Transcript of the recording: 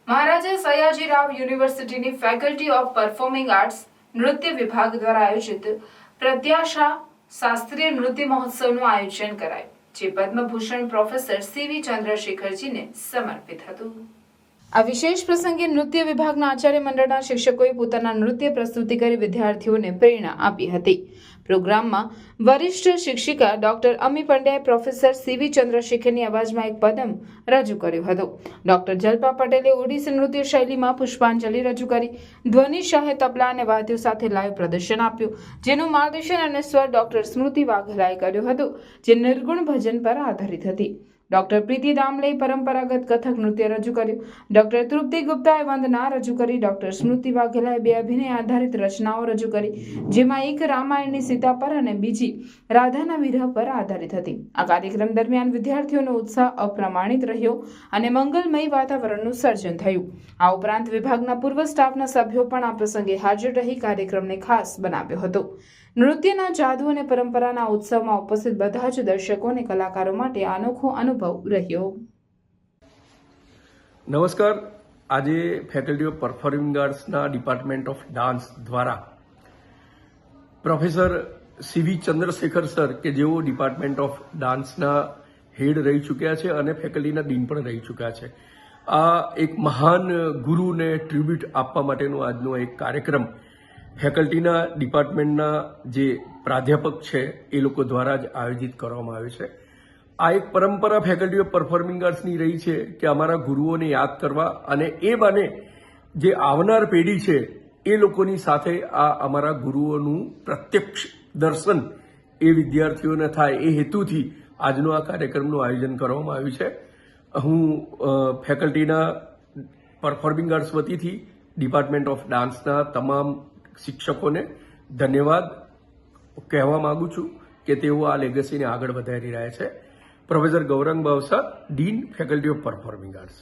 મહારાજા સયાજીરાવ યુનિવર્સિટીની faculty of performing arts નૃત્ય વિભાગ દ્વારા આયોજિત પ્રત્યાશા શાસ્ત્રીય નૃત્ય મહોત્સવનું આયોજન કરાયું, જે પદ્મભૂષણ પ્રોફેસર સીવી ચંદ્રશેખરજીને સમર્પિત હતું। આ વિશેષ પ્રસંગે નૃત્ય વિભાગના આચાર્ય મંડળના શિક્ષકોએ પોતાના નૃત્ય પ્રસ્તુતિ કરી વિદ્યાર્થીઓને પ્રેરણા આપી હતી। પ્રોગ્રામમાં વરિષ્ઠ શિક્ષિકા ડોક્ટર અમી પંડ્યાએ પ્રોફેસર સીવી ચંદ્રશેખરની અવાજમાં એક પદમ રજૂ કર્યો હતો। ડોક્ટર જલ્પા પટેલે ઓડિસી નૃત્ય શૈલીમાં પુષ્પાંજલિ રજૂ કરી। ધ્વનિ શાહે તબલા અને વાદ્યો સાથે લાઈવ પ્રદર્શન આપ્યું, જેનું માર્ગદર્શન અને સ્વર ડોક્ટર સ્મૃતિ વાઘેલાએ કર્યો હતો, જે નિર્ગુણ ભજન પર આધારિત હતી। ડોક્ટર પ્રીતિ દામલેએ પરંપરાગત કથક નૃત્ય રજૂ કર્યું। ડોક્ટર તૃપ્તિ ગુપ્તાએ વંદના રજૂ કરી। ડોક્ટર સ્મૃતિ વાઘેલાએ બે અભિનય આધારિત રચનાઓ રજૂ કરી, જેમાં એક રામાયણની સીતા પર અને બીજી રાધાના વિરહ પર આધારિત હતી। આ કાર્યક્રમ દરમિયાન વિદ્યાર્થીઓનો ઉત્સાહ અપ્રમાણિત રહ્યો અને મંગલમય વાતાવરણનું સર્જન થયું। આ ઉપરાંત વિભાગના પૂર્વ સ્ટાફના સભ્યો પણ આ પ્રસંગે હાજર રહી કાર્યક્રમને ખાસ બનાવ્યો હતો। નૃત્યના જાદુ અને પરંપરાના ઉત્સવમાં ઉપસ્થિત બધા જ દર્શકો અને કલાકારો માટે અનોખો અનુભવ રહ્યો। નમસ્કાર। આજે ફેકલ્ટી ઓફ પરફોર્મિંગ આર્ટ્સના ડિપાર્ટમેન્ટ ઓફ ડાન્સ દ્વારા પ્રોફેસર સીવી ચંદ્રશેખર સર, કે જેઓ ડિપાર્ટમેન્ટ ઓફ ડાન્સના હેડ રહી ચૂક્યા છે અને ફેકલ્ટીના ડીન પણ રહી ચૂક્યા છે, આ એક મહાન ગુરુને ટ્રિબ્યુટ આપવા માટેનો આજનો એક કાર્યક્રમ ફેકલ્ટીના ડિપાર્ટમેન્ટના જે પ્રાધ્યાપક છે એ લોકો દ્વારા જ આયોજિત કરવામાં આવ્યો છે। આ એક પરંપરા ફેકલ્ટી ઓફ પરફોર્મિંગ આર્ટ્સની રહી છે કે અમારા ગુરુઓને યાદ કરવા અને એ બાને જે આવનાર પેઢી છે એ લોકોની સાથે આ અમારા ગુરુઓનું પ્રત્યક્ષ દર્શન એ વિદ્યાર્થીઓને થાય એ હેતુથી આજનો આ કાર્યક્રમનું આયોજન કરવામાં આવ્યું છે। હું ફેકલ્ટીના પરફોર્મિંગ આર્ટ્સ વતીથી ડિપાર્ટમેન્ટ ઓફ ડાન્સના તમામ શિક્ષકોને ધન્યવાદ કહેવા માંગુ છું કે તેઓ આ લેગસીને આગળ વધારી રહ્યા છે। Professor Gaurang Bavsa, dean, faculty of performing arts.